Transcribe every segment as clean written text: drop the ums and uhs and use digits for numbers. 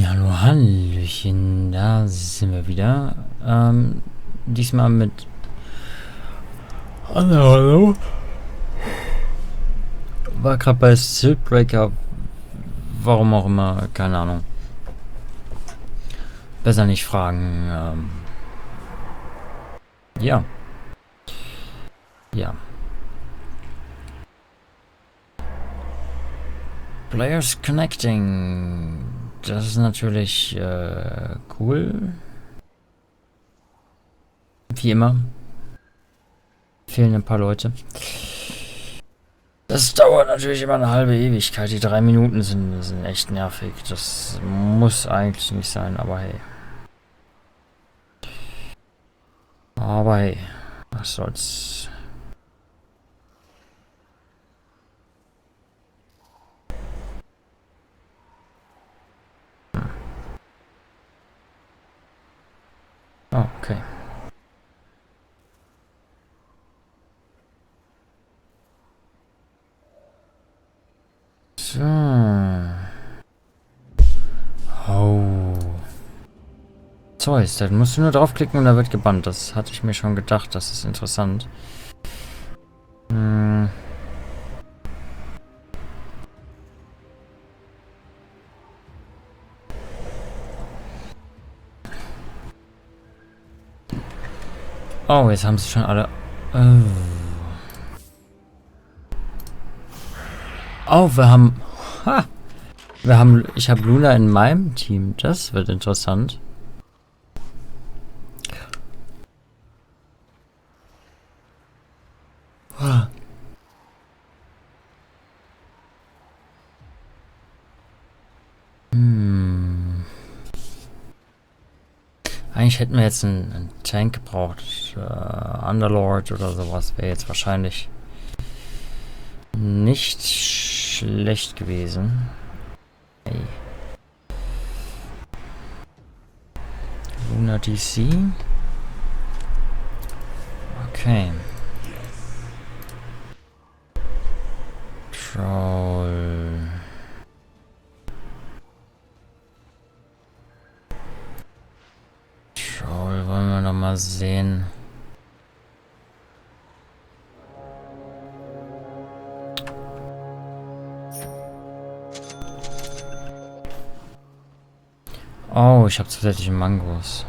Hallo, Hallöchen, da sind wir wieder. Diesmal mit... Hallo. War gerade bei Breaker, warum auch immer, keine Ahnung. Besser nicht fragen. Ja. Ja. Players Connecting. Das ist natürlich cool. Wie immer. Fehlen ein paar Leute. Das dauert natürlich immer eine halbe Ewigkeit. Die 3 Minuten sind echt nervig. Das muss eigentlich nicht sein, aber hey. Aber hey, was soll's. Oh, okay. So. Oh. Zeus, da musst du nur draufklicken und da wird gebannt. Das hatte ich mir schon gedacht. Das ist interessant. Hm. Oh, jetzt haben sie schon alle... Oh, wir haben... Ha! Ich habe Luna in meinem Team. Das wird interessant. Eigentlich hätten wir jetzt einen Tank gebraucht. Underlord oder sowas wäre jetzt wahrscheinlich nicht schlecht gewesen. Hey. Luna DC. Okay. Troll. Troll wollen wir noch mal sehen. Oh, ich habe zusätzliche Mangos.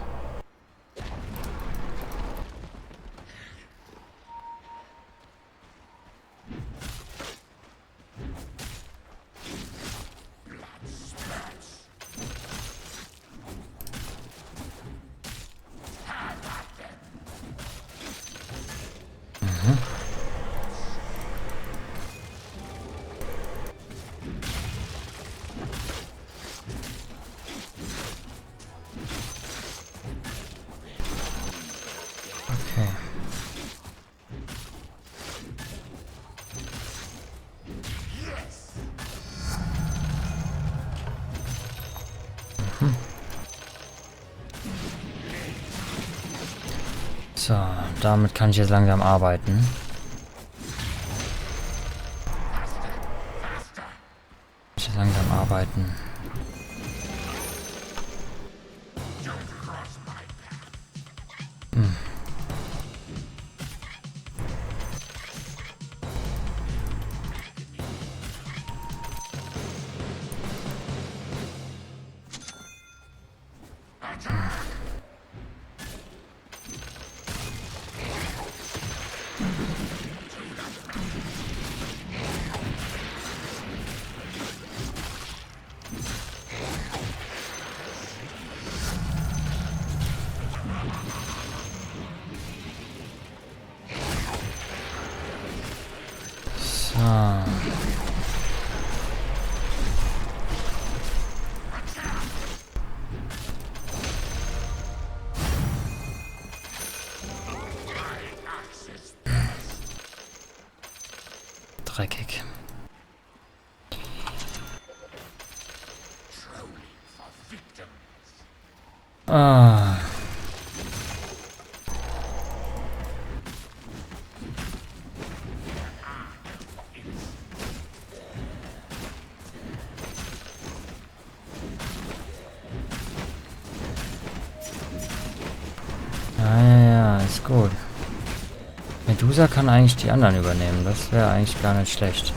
So, damit kann ich jetzt langsam arbeiten. So. Dreckig. Ah. Gut. Medusa kann eigentlich die anderen übernehmen. Das wäre eigentlich gar nicht schlecht.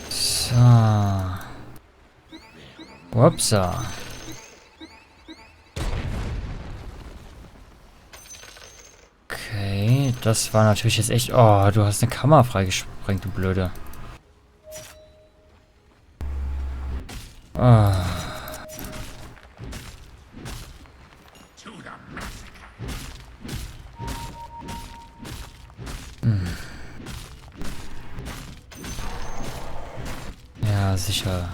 So. Upsa. Okay, das war natürlich jetzt echt... Oh, du hast eine Kammer freigesprengt, du Blöde. Oh. Ja, sicher.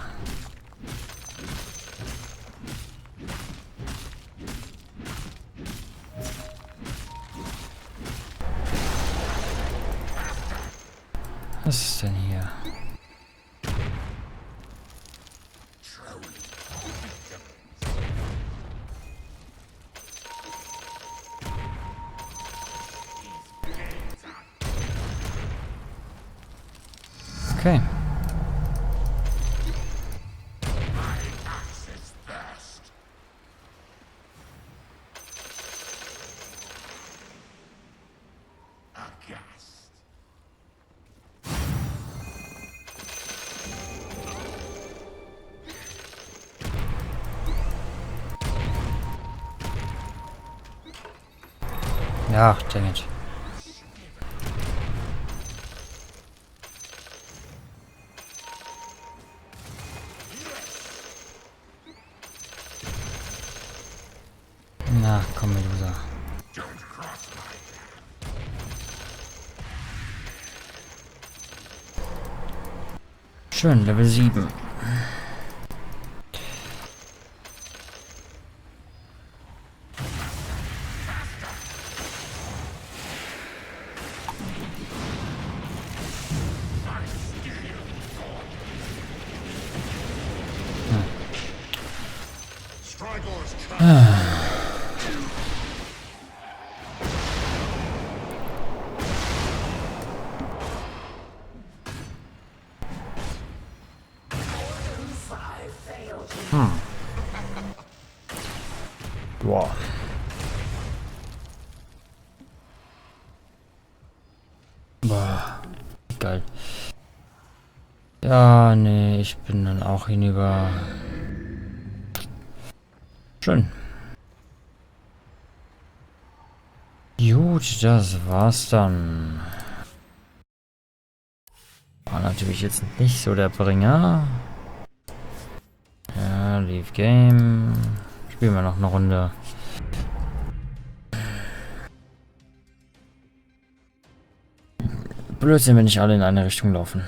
Was ist denn hier? Okay. Ja, dang it. Na, komm, Medusa. Schön, Level 7. Boah. Boah. Geil. Ja, nee, ich bin dann auch hinüber. Schön. Gut, das war's dann. War natürlich jetzt nicht so der Bringer. Ja, Leave Game. Spielen wir noch eine Runde. Blödsinn, wenn nicht alle in eine Richtung laufen.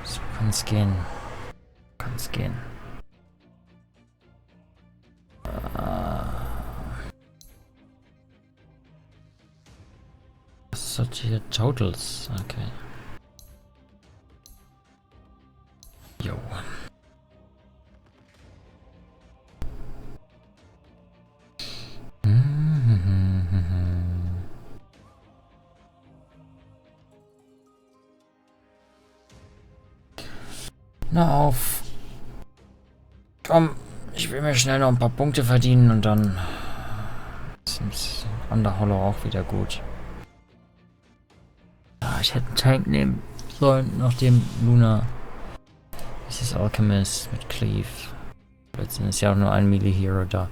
So kann es gehen. Kann es gehen. Was hat hier Totals? Okay. Jo. Na auf. Komm, ich will mir schnell noch ein paar Punkte verdienen und dann ist Under Hollow auch wieder gut. Ah, ich hätte einen Tank nehmen sollen, nachdem Luna dieses Alchemist mit Cleave. Letztendlich ist ja auch nur ein Melee-Hero da.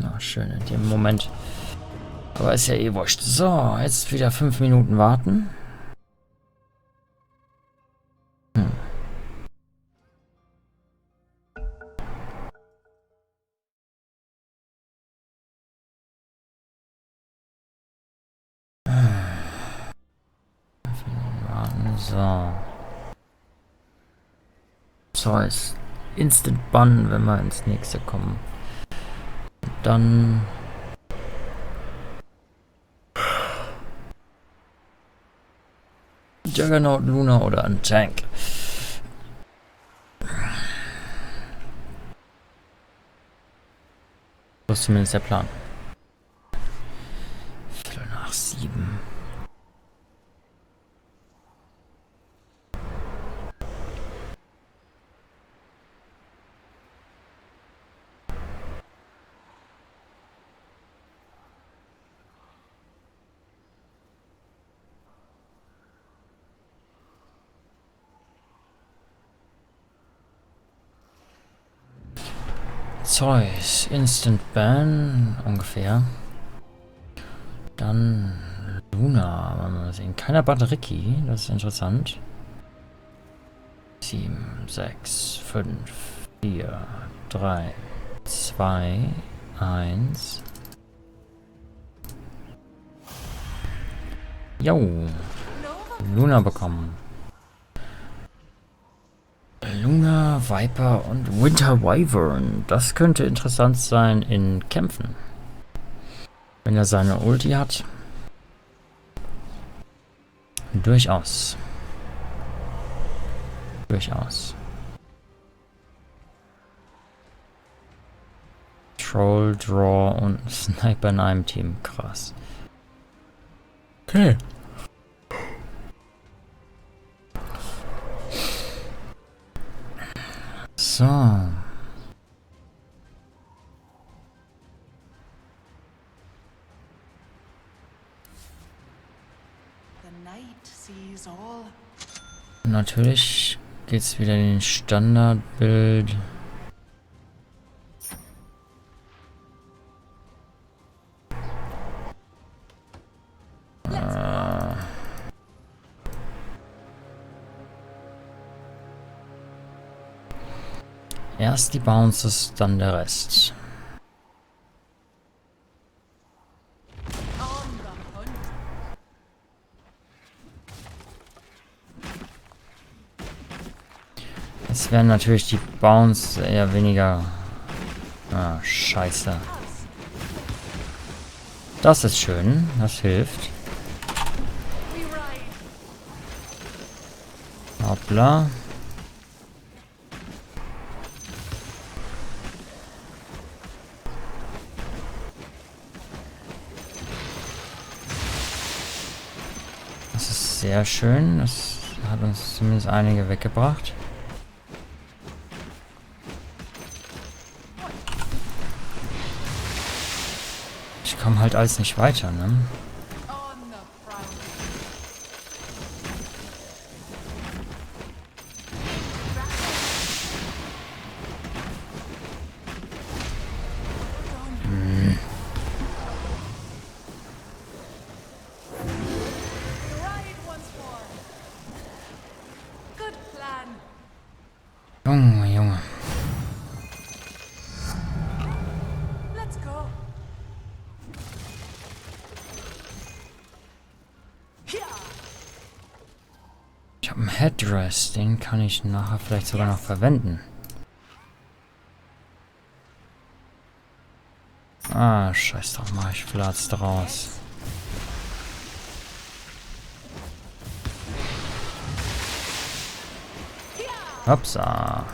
Na, schön in dem Moment. Aber ist ja eh wurscht. So, jetzt wieder 5 Minuten warten. So. So ist Instant Bun, wenn wir ins nächste kommen. Dann Juggernaut, Luna oder ein Tank. Das ist zumindest der Plan. 7:15. Zeus, Instant Ban, ungefähr. Dann Luna, mal sehen. Keiner Batteriki, das ist interessant. 7, 6, 5, 4, 3, 2, 1. Jo, Luna bekommen. Luna, Viper und Winter Wyvern. Das könnte interessant sein in Kämpfen. Wenn er seine Ulti hat. Durchaus. Durchaus. Troll, Draw und Sniper in einem Team. Krass. Okay. So. Natürlich geht's wieder in den Standardbild. Erst die Bounces, dann der Rest. Jetzt werden natürlich die Bounce eher weniger... Ah, scheiße. Das ist schön, das hilft. Hoppla. Das ist sehr schön, das hat uns zumindest einige weggebracht. Ich komme halt alles nicht weiter, ne? Junge, Junge. Ich habe einen Headdress, den kann ich nachher vielleicht sogar noch verwenden. Ah, scheiß drauf, mach ich Platz draus. Hopsa.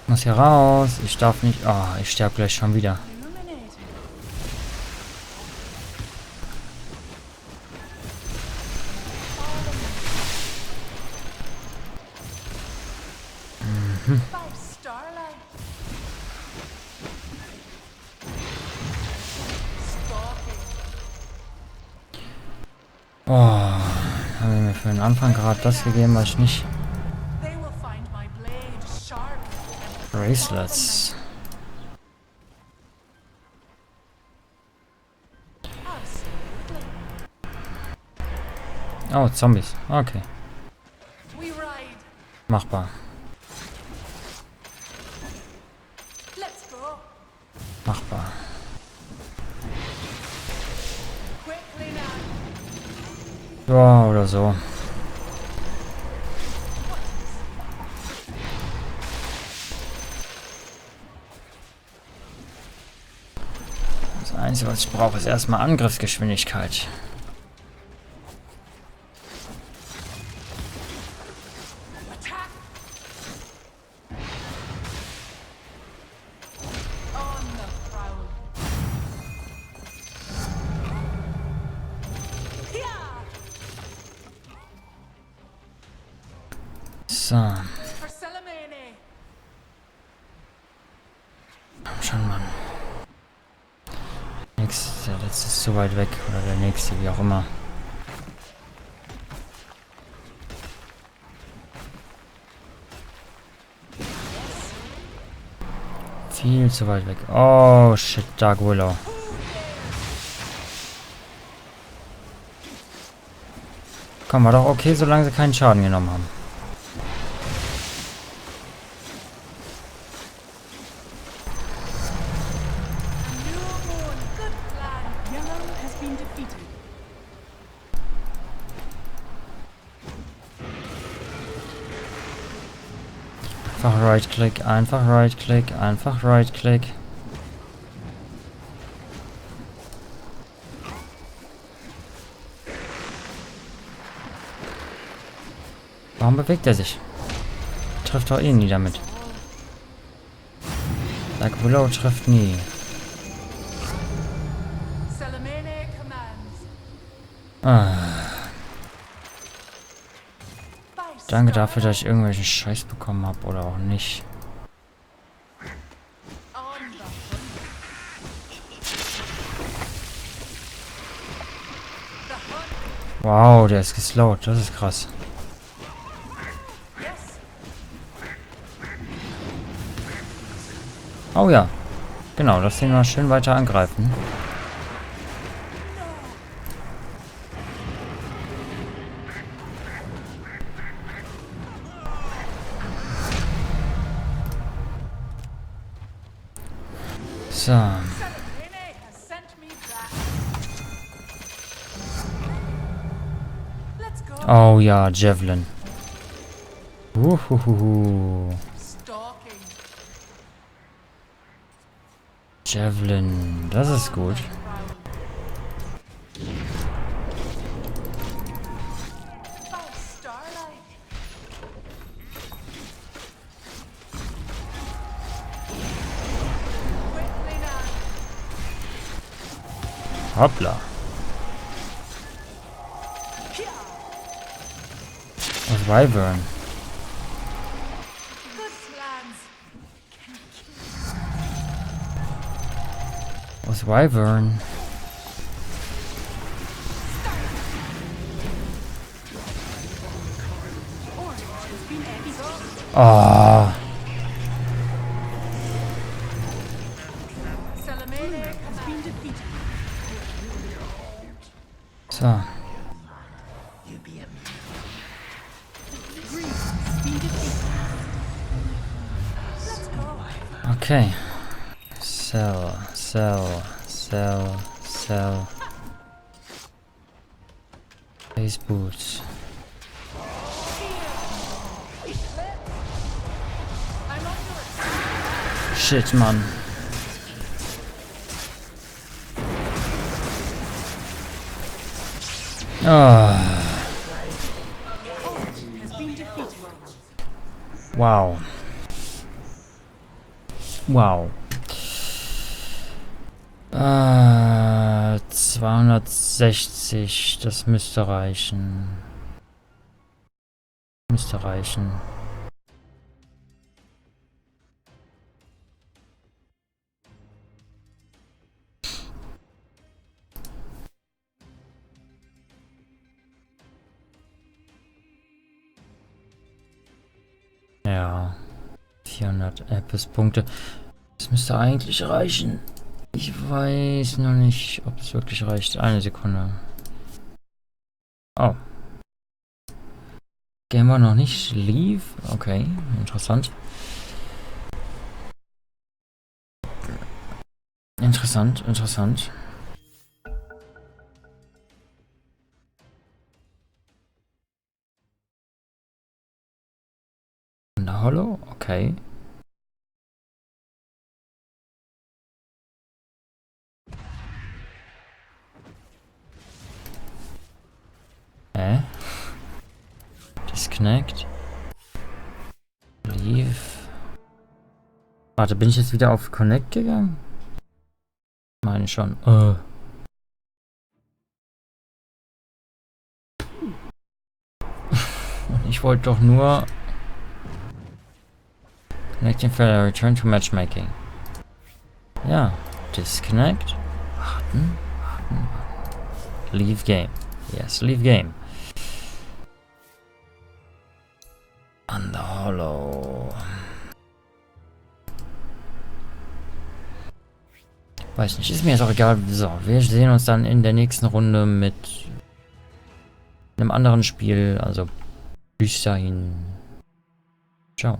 Muss hier raus. Ich darf nicht. Ah, ich sterbe gleich schon wieder. Oh, haben wir mir für den Anfang gerade das gegeben, was ich nicht... Bracelets. Oh, Zombies. Okay. Machbar. Machbar. Ja, oder so. Das Einzige, was ich brauche, ist erstmal Angriffsgeschwindigkeit. So. Komm schon, Mann. Der letzte ist zu weit weg. Oder der nächste, wie auch immer. Viel zu weit weg. Oh, shit, Dark Willow. Komm, war doch okay, solange sie keinen Schaden genommen haben. Einfach Right-Click, einfach Right-Click, einfach Right-Click. Warum bewegt er sich? Trifft doch eh nie damit. Like Willow trifft nie. Ah. Danke dafür, dass ich irgendwelchen Scheiß bekommen habe oder auch nicht. Wow, der ist geslowt. Das ist krass. Oh ja. Genau, das Ding mal schön weiter angreifen. So. Oh ja, Javelin. Javelin, das ist gut. Hoppla. Was Wyvern? Was Wyvern? Ah. So. Okay. Sell. Base Boots. Shit, Mann. Ah. Wow. Wow. 260, das müsste reichen. Müsste reichen. Ja. 400 Pluspunkte. Das müsste eigentlich reichen. Ich weiß noch nicht, ob es wirklich reicht. Eine Sekunde. Oh. Gehen wir noch nicht. Leave? Okay, interessant. Interessant, interessant. Na, hallo? Okay. Disconnect. Leave. Warte, bin ich jetzt wieder auf Connect gegangen? Meine schon. Ich wollte doch nur Connecting for Return to Matchmaking. Ja. Disconnect. Warten. Leave game. Yes, leave game. Under Hollow. Weiß nicht, ist mir jetzt auch egal. So, wir sehen uns dann in der nächsten Runde mit einem anderen Spiel. Also bis dahin. Ciao.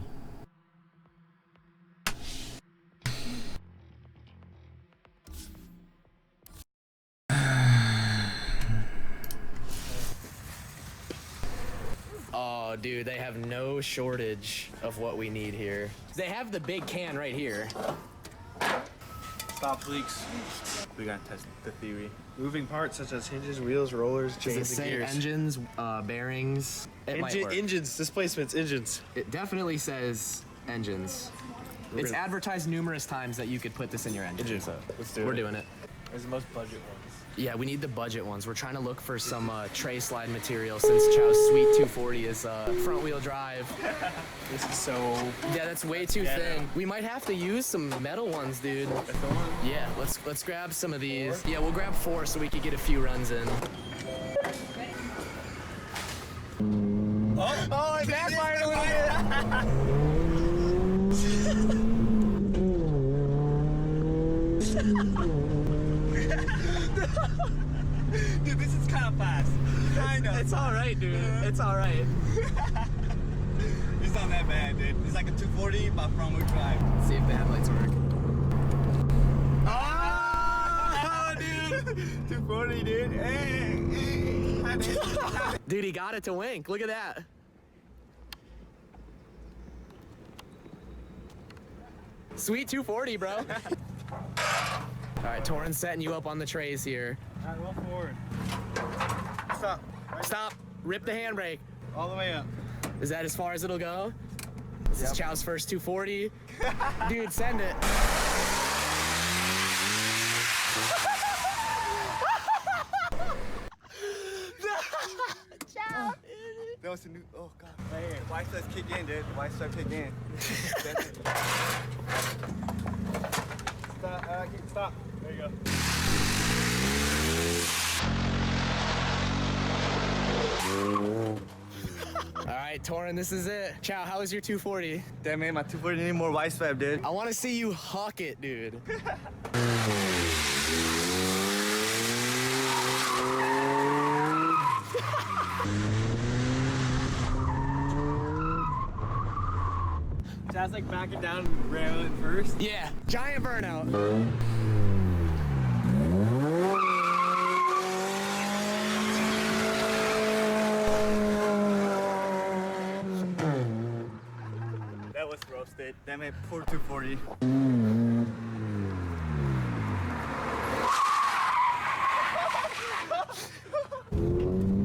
Oh, dude, they have no shortage of what we need here. They have the big can right here. Stop leaks. We gotta test the theory. Moving parts such as hinges, wheels, rollers, Does it chains, and say gears. engines, bearings? It might work. Engines, displacements, engines. It definitely says engines. It's advertised numerous times that you could put this in your engine. Engines. So Let's do it. we're doing it. Where's the most budget ones? Yeah, we need the budget ones. We're trying to look for some tray slide material since Chow's Sweet 240 is front wheel drive. This is so... Yeah, that's way too thin. We might have to use some metal ones, dude. Yeah, let's grab some of these. Yeah, we'll grab 4 so we could get a few runs in. Oh, it backfired a little Dude, this is kind of fast. I know. It's all right, dude. It's all right. It's not that bad, dude. It's like a 240, but front wheel drive. See if the headlights work. Oh, dude. 240, dude. Hey. Dude, he got it to wink. Look at that. Sweet 240, bro. All right, Torrin's setting you up on the trays here. All right, roll forward. Stop. Stop. Rip the handbrake. All the way up. Is that as far as it'll go? This is Chow's first 240. Dude, send it. Ciao. That was a new... Oh, God. Right here. Why starts kick in, dude? Why start kick in? Stop. There you go. All right, Torrin, this is it. Chow, how was your 240? Damn, man, my 240 need more wide swipe, dude. I want to see you huck it, dude. Chad's like backing down, railing first. Yeah, giant burnout. That was roasted. Damn it, poor 240.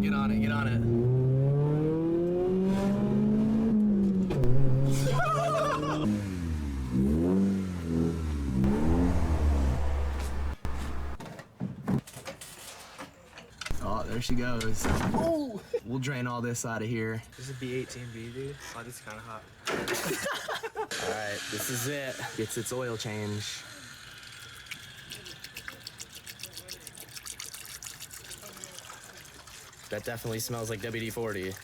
Get on it, get on it. Oh, there she goes. Ooh. We'll drain all this out of here. This is B18B, dude. Oh, this is kind of hot. All right, this is it. Gets its oil change. That definitely smells like WD-40.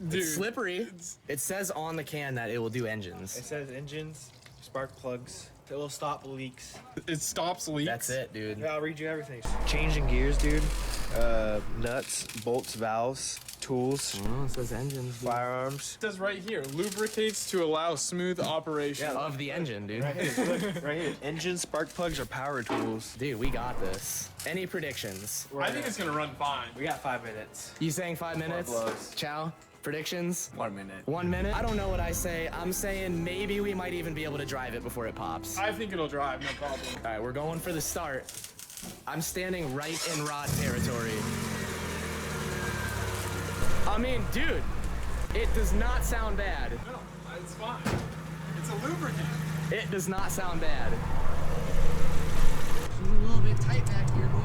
Dude, it's slippery. It says on the can that it will do engines. It says engines, spark plugs. It will stop leaks. It stops leaks? That's it, dude. Yeah, I'll read you everything. Changing gears, dude. Nuts, bolts, valves, tools. Oh, it says engines, dude. Firearms. It says right here, lubricates to allow smooth operation. Of the engine, dude. Right here, look, right here. Engine, spark plugs, or power tools. Dude, we got this. Any predictions? I think it's gonna run fine. We got 5 minutes. You saying 5 minutes? blows. Chow? Predictions? 1 minute. 1 minute? I don't know what I say. I'm saying maybe we might even be able to drive it before it pops. I think it'll drive, no problem. All right, we're going for the start. I'm standing right in Rod territory. I mean, dude, it does not sound bad. No, it's fine. It's a lubricant. It does not sound bad. It's a little bit tight back here, boys.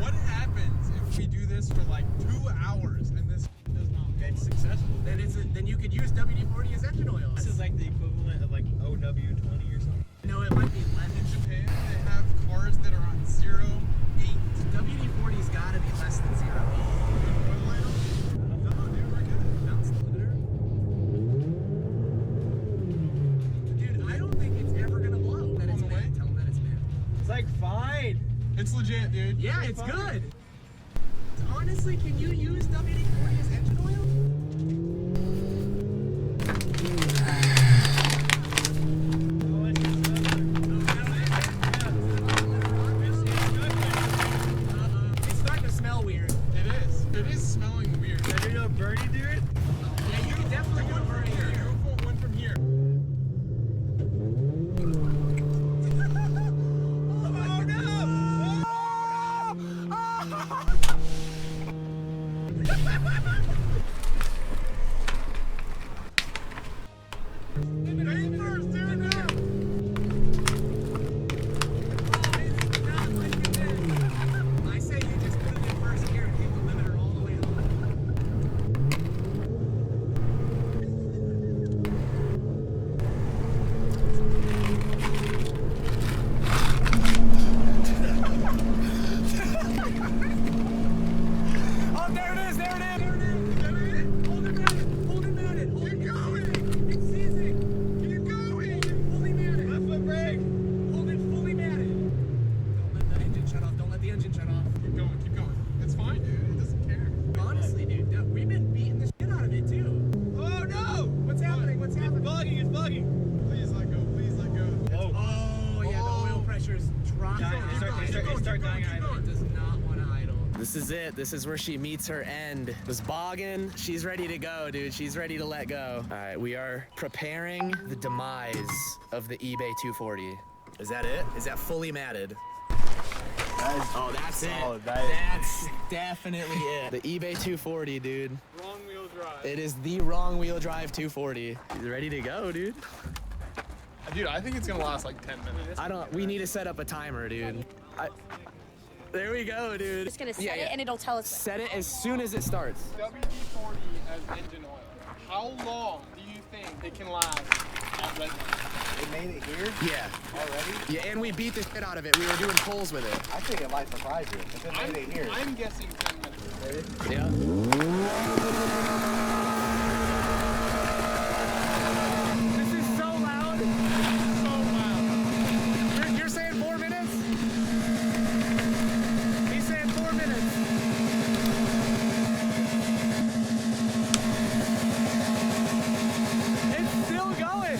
What happens if we do this for like 2 hours and this does not get successful? Then you could use WD-40 as engine oil. This is like the equivalent of like OW20 or something. No, it might be less. In Japan, they have cars that are on 0.8. WD-40's gotta be less than 0.8. No, dude, we're good. Bounce the limiter. Dude, I don't think it's ever gonna blow. That it's mid. Tell them that it's mid. It's like fine. It's legit, dude. Yeah, it's good. Honestly, can you use WD-40 as engine oil? It's starting to smell weird. It is. It is smelling weird. Can I do a birdie, dude? Yeah, you can definitely do it for here. Go one from here. I say you just put it in first gear and keep the limiter all the way up. Oh, there it is, there it is, there it is, there it is. Hold it mounted, hold it mounted, hold it mounted. It's seizing. Keep going. Fully mounted. Left foot brake. Hold it fully mounted. Don't let the engine shut off, don't let the engine shut off. Keep going, keep going. It's fine, dude. It doesn't care. Honestly, dude, we've been beating the shit out of it too. Oh no! What's happening? What's It's happening? bugging, it's bugging. Please let go, please let go. Oh. Oh, yeah, the oil pressure is dropping. Yeah, it start dying idle. It does not want to idle. This is it. This is where she meets her end. This boggin, she's ready to go, dude. She's ready to let go. All right, we are preparing the demise of the eBay 240. Is that it? Is that fully matted? Oh, that's solid. it. That is- That's definitely it. The eBay 240, dude. Wrong wheel drive. It is the wrong wheel drive 240. He's ready to go, dude. Dude, I think it's gonna last like 10 minutes. We need to set up a timer, dude. There we go, dude. Just gonna set it and it'll tell us. Set it as soon as it starts. WD-40 as engine oil. How long do you think it can last at red light? It made it here Yeah. already? Yeah, and we beat the shit out of it. We were doing pulls with it. I think it might surprise you. If it made it here. I'm guessing 10 minutes. Yeah. This is so loud. So loud. You're saying 4 minutes? He's saying 4 minutes. It's still going.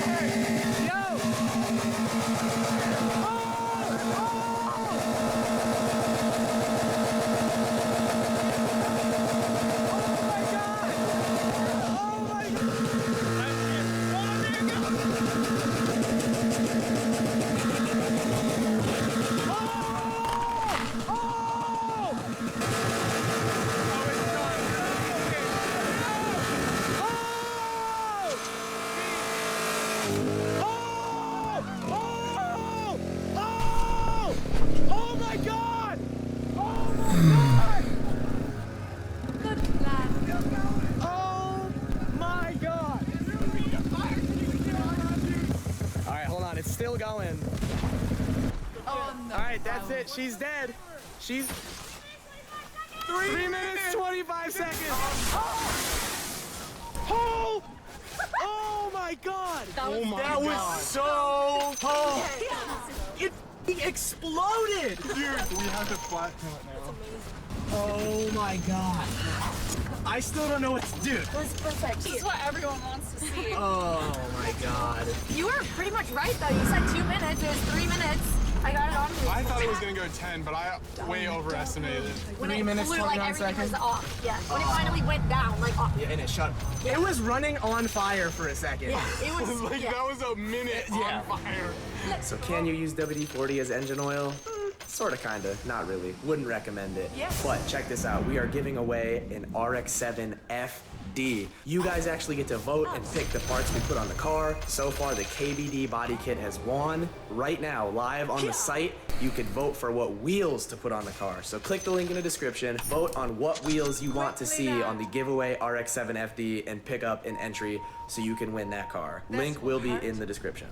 Hey, yo. Oh, oh. it. She's dead. She's 3 minutes 25 seconds. Oh! Oh my God! That was so. It exploded. Dude, we have to flat kill it now. Oh my God! I still don't know what to do. It was perfect. This is what everyone wants to see. Oh my God! You were pretty much right, though. You said 2 minutes. It was 3 minutes. I got it on me. I thought it was gonna go 10, but I way overestimated. When 3 it minutes, flew, 29 like, everything seconds. was off. Yeah. When it finally went down, like off. Yeah, and it shut. It was running on fire for a second. Yeah. It was Like yeah. that was a minute Yeah. on fire. So can you use WD-40 as engine oil? Sorta, kinda, not really. Wouldn't recommend it. Yes. But check this out. We are giving away an RX-7 FD. You guys actually get to vote and pick the parts we put on the car. So far, the KBD body kit has won. Right now, live on the site, you can vote for what wheels to put on the car. So click the link in the description, vote on what wheels you want to see on the giveaway RX-7 FD, and pick up an entry so you can win that car. Link will be in the description.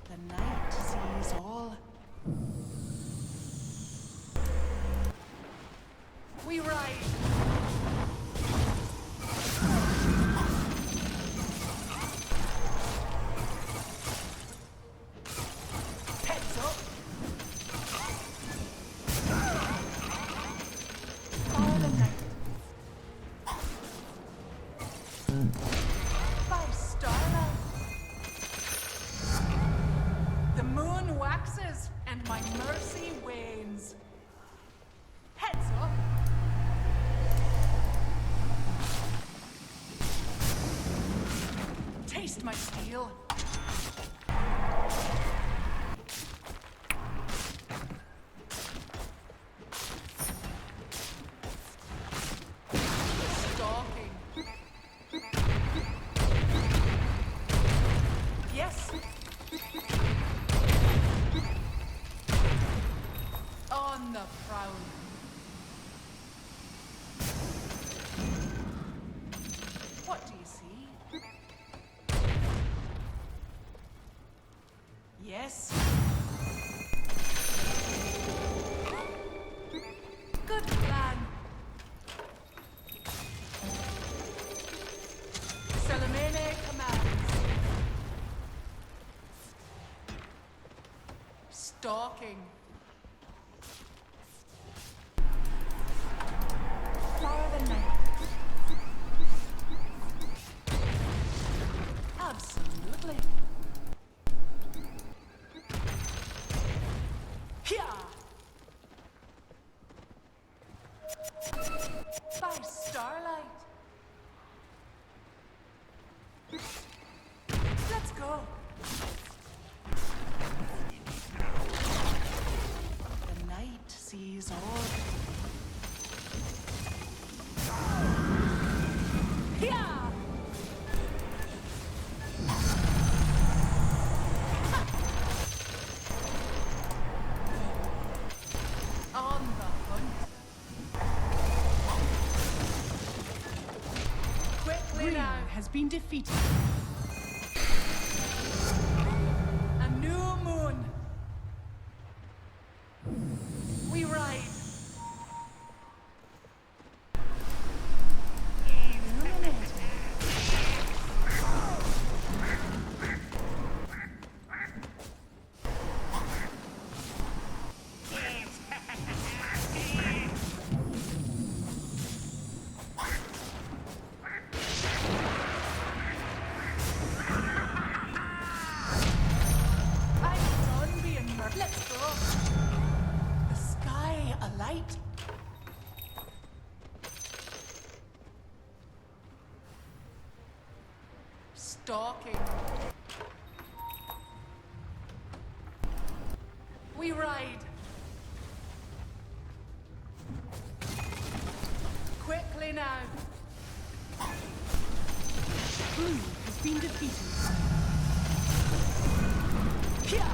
The night sees all. We ride. Heads up. Follow the night. By starlight. The moon waxes and my mercy wanes. Heads up. Taste my steel. Stalking. Yes. On the prowl. What do you see? Yes. Good plan. Salamene commands. Stalking. Follow the night. Absolutely. Here. By starlight. Let's go. The night sees all. Here. On the hunt. Quickly now. Has been defeated. A new moon. We ride. Illuminated. Stalking. We ride. Quickly now. Blue has been defeated. Here.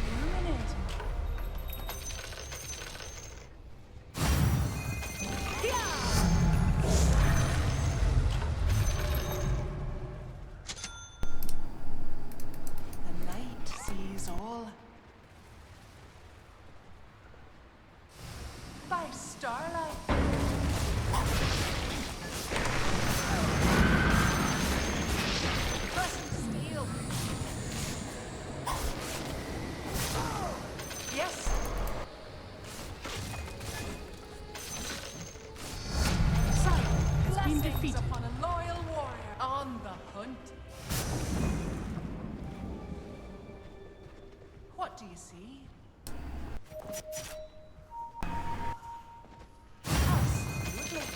Illuminating. The night sees all. By starlight. Pressing steel. Yes. Sight has been defeated upon a loyal warrior on the hunt. What do you see? Absolutely.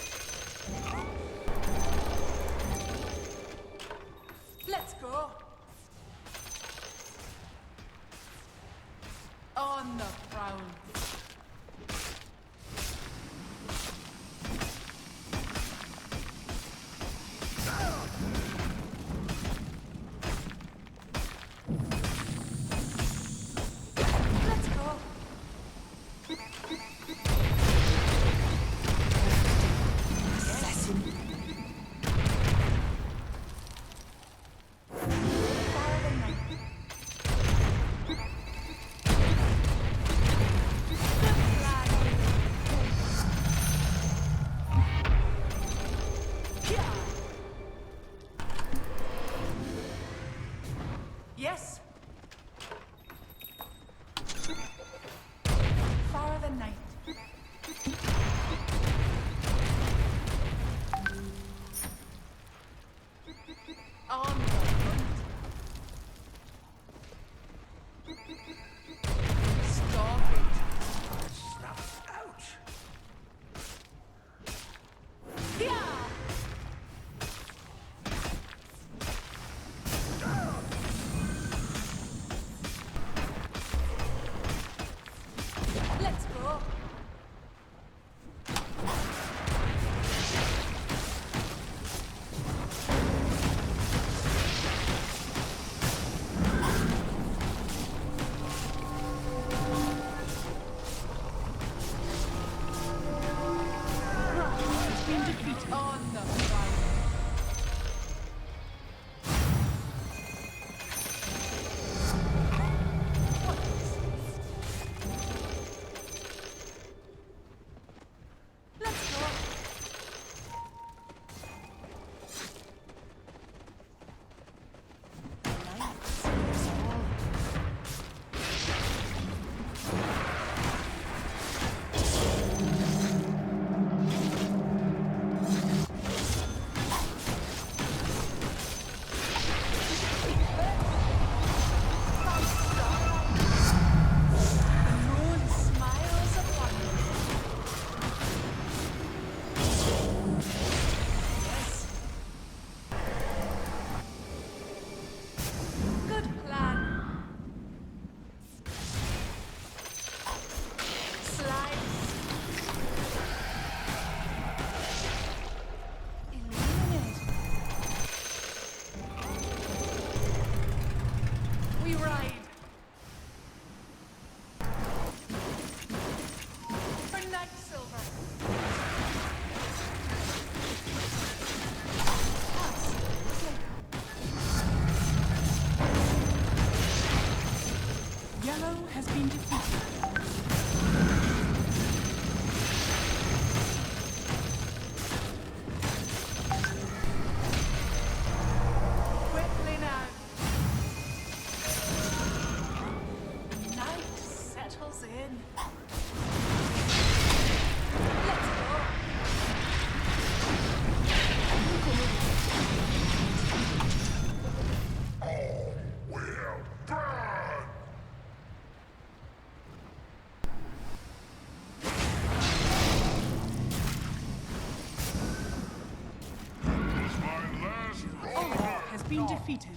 Let's go. On the prowl. Let's go. Assassin. Fire the night. Good lad. Here. Yes. Fire the night. On the hunt. Stalking. Ouch. Yeah. Let's go. Has been defeated on the prowl. Let's go. Light sees all. The moon smiles upon you. Yes. Good plan. Slice. Illuminate. We ride. For night silver. Absolutely. Yellow has been defeated. Quickly now. Night settles in. Let's go. defeated.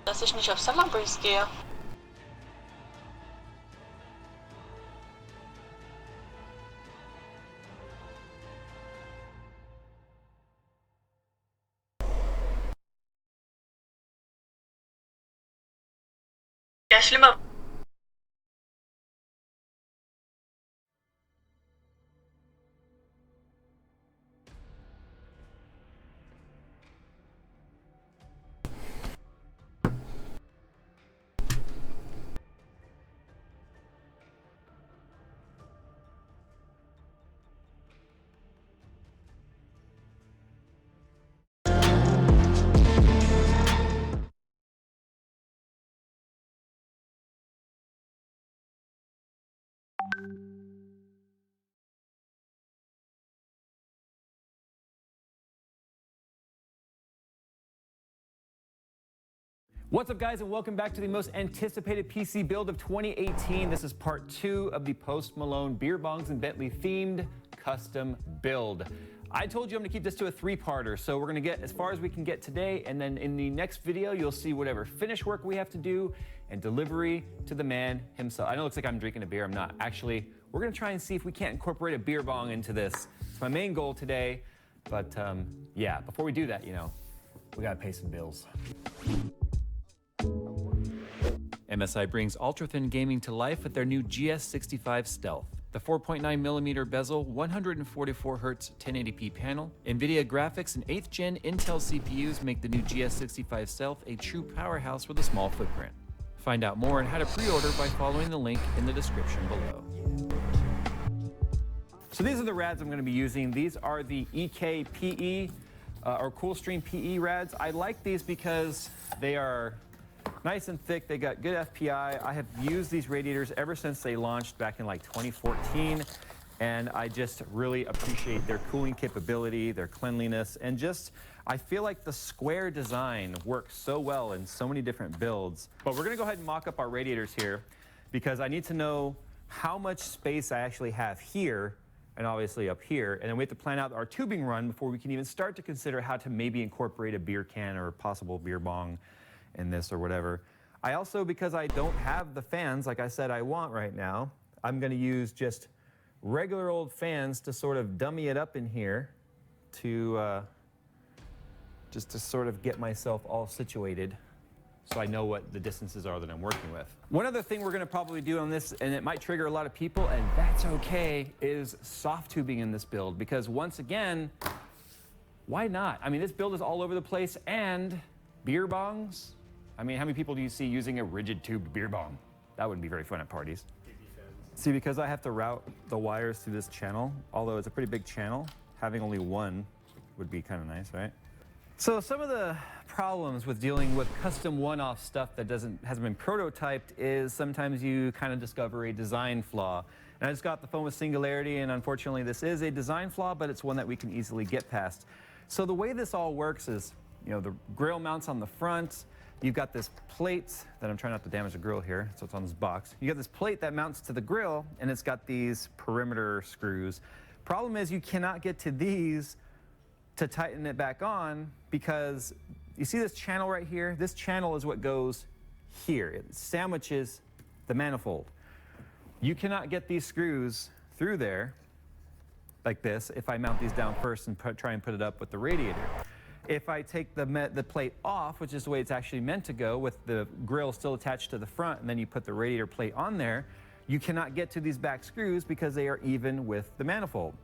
Dass ich nicht auf Summer Breeze gehe. Ja, schlimmer. What's up, guys, and welcome back to the most anticipated PC build of 2018. This is part 2 of the Post Malone Beer Bongs and Bentley themed custom build. I told you I'm gonna keep this to a 3-parter, so we're gonna get as far as we can get today, and then in the next video, you'll see whatever finish work we have to do and delivery to the man himself. I know it looks like I'm drinking a beer, I'm not. Actually, we're gonna try and see if we can't incorporate a beer bong into this. It's my main goal today, but yeah, before we do that, you know, we gotta pay some bills. MSI brings ultra-thin gaming to life with their new GS65 Stealth. The 4.9mm bezel, 144Hz 1080p panel, NVIDIA graphics, and 8th gen Intel CPUs make the new GS65 Stealth a true powerhouse with a small footprint. Find out more on how to pre-order by following the link in the description below. So these are the rads I'm going to be using. These are the EK-PE or Coolstream PE rads. I like these because they are nice and thick. They got good FPI. I have used these radiators ever since they launched back in like 2014, and I just really appreciate their cooling capability, their cleanliness, and just I feel like the square design works so well in so many different builds. But we're gonna go ahead and mock up our radiators here because I need to know how much space I actually have here and obviously up here, and then we have to plan out our tubing run before we can even start to consider how to maybe incorporate a beer can or a possible beer bong in this or whatever. I also, because I don't have the fans like I said I want right now, I'm gonna use just regular old fans to sort of dummy it up in here to just to sort of get myself all situated so I know what the distances are that I'm working with. One other thing we're gonna probably do on this, and it might trigger a lot of people, and that's okay, is soft tubing in this build, because once again, why not? I mean, this build is all over the place, and beer bongs? I mean, how many people do you see using a rigid tubed beer bong? That wouldn't be very fun at parties. See, because I have to route the wires through this channel, although it's a pretty big channel, having only one would be kind of nice, right? So some of the problems with dealing with custom one-off stuff that hasn't been prototyped is sometimes you kind of discover a design flaw. And I just got off the phone with Singularity, and unfortunately this is a design flaw, but it's one that we can easily get past. So the way this all works is, you know, the grill mounts on the front. You've got this plate that I'm trying not to damage the grill here, so it's on this box. You got this plate that mounts to the grill, and it's got these perimeter screws. Problem is you cannot get to these to tighten it back on, because you see this channel right here? This channel is what goes here. It sandwiches the manifold. You cannot get these screws through there like this if I mount these down first and try and put it up with the radiator. If I take the plate off, which is the way it's actually meant to go, with the grill still attached to the front, and then you put the radiator plate on there, you cannot get to these back screws because they are even with the manifold.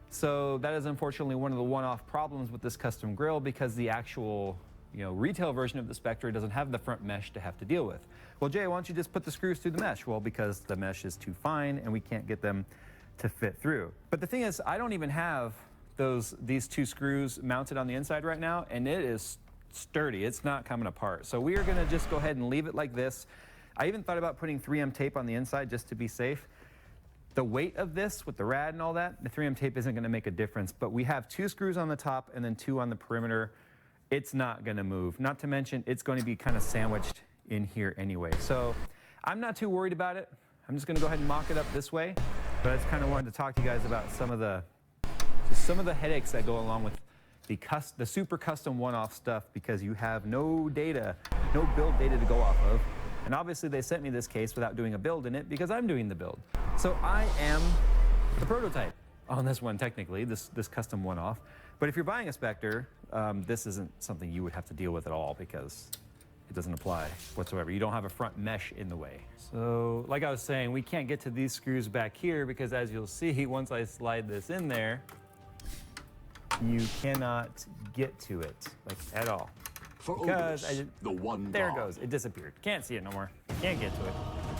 So that is unfortunately one of the one-off problems with this custom grill, because the actual, you know, retail version of the Spectre doesn't have the front mesh to have to deal with. Well, Jay, why don't you just put the screws through the mesh? Well, because the mesh is too fine and we can't get them to fit through. But the thing is, I don't even have these two screws mounted on the inside right now, and it is sturdy. It's not coming apart. So we are gonna just go ahead and leave it like this. I even thought about putting 3M tape on the inside just to be safe. The weight of this with the rad and all that, the 3M tape isn't gonna make a difference, but we have 2 screws on the top and then 2 on the perimeter. It's not gonna move. Not to mention, it's going to be kind of sandwiched in here anyway. So I'm not too worried about it. I'm just gonna go ahead and mock it up this way, but I just kind of wanted to talk to you guys about some of the headaches that go along with the super custom one-off stuff, because you have no data, no build data to go off of. And obviously they sent me this case without doing a build in it, because I'm doing the build. So I am the prototype on this one, technically, this custom one-off. But if you're buying a Spectre, this isn't something you would have to deal with at all, because it doesn't apply whatsoever. You don't have a front mesh in the way. So like I was saying, we can't get to these screws back here, because as you'll see, once I slide this in there, you cannot get to it, like, at all. For Because Odorous, the one there it god. goes, it disappeared. Can't see it no more, can't get to it.